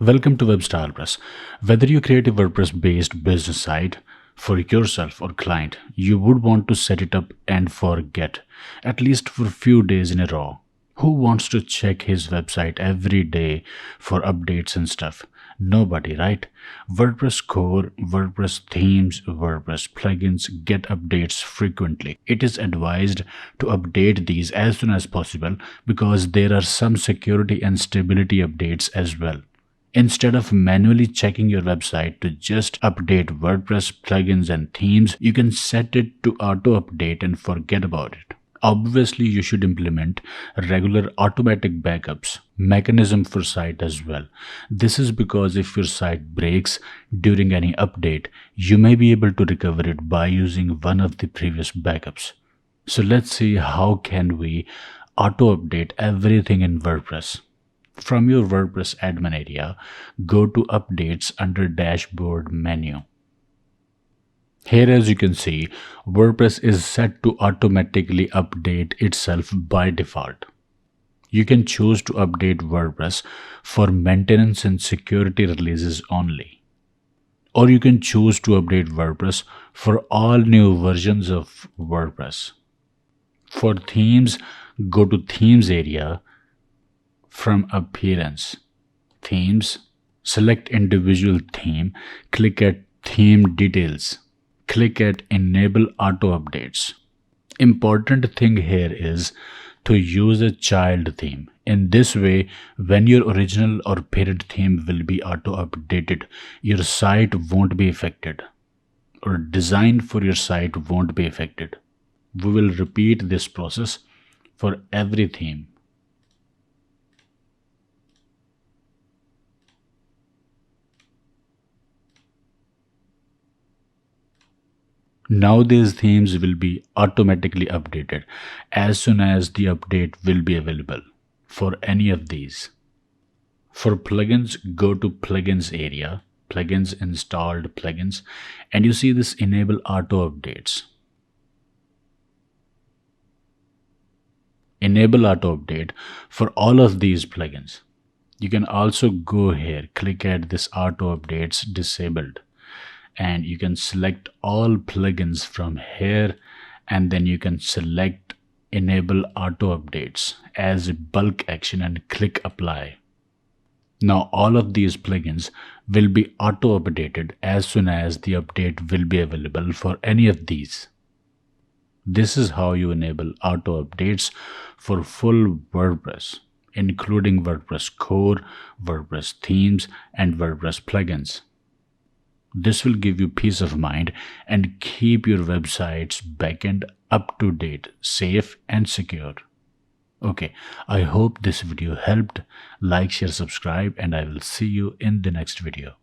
Welcome to Webstyle Press. Whether you create a WordPress based business site for yourself or client, you would want to set it up and forget, at least for a few days in a row. Who wants to check his website every day for updates and stuff? Nobody, right? WordPress core, WordPress themes, WordPress plugins get updates frequently. It is advised to update these as soon as possible because there are some security and stability updates as well. Instead of manually checking your website to just update WordPress plugins and themes, you can set it to auto update and forget about it. Obviously, you should implement regular automatic backups mechanism for site as well. This is because if your site breaks during any update, you may be able to recover it by using one of the previous backups. So let's see how can we auto update everything in WordPress. From your WordPress admin area, go to Updates under Dashboard menu. Here, as you can see, WordPress is set to automatically update itself by default. You can choose to update WordPress for maintenance and security releases only. Or you can choose to update WordPress for all new versions of WordPress. For themes, go to Themes area. From Appearance, Themes, select individual theme, click at Theme Details, click at Enable Auto Updates. Important thing here is to use a child theme. In this way, when your original or parent theme will be auto updated, your site won't be affected, or design for your site won't be affected. We will repeat this process for every theme. Now these themes will be automatically updated as soon as the update will be available for any of these. For plugins, go to Plugins area, Plugins, Installed Plugins, and you see this Enable Auto Updates. Enable Auto Update for all of these plugins. You can also go here, click at this Auto Updates Disabled, and you can select all plugins from here, and then you can select Enable Auto Updates as a bulk action and click Apply. Now all of these plugins will be auto updated as soon as the update will be available for any of these. This is how you enable auto updates for full WordPress, including WordPress core, WordPress themes, and WordPress plugins. This will give you peace of mind and keep your website's backend up to date, safe and secure. Okay, I hope this video helped. Like, share, subscribe, and I will see you in the next video.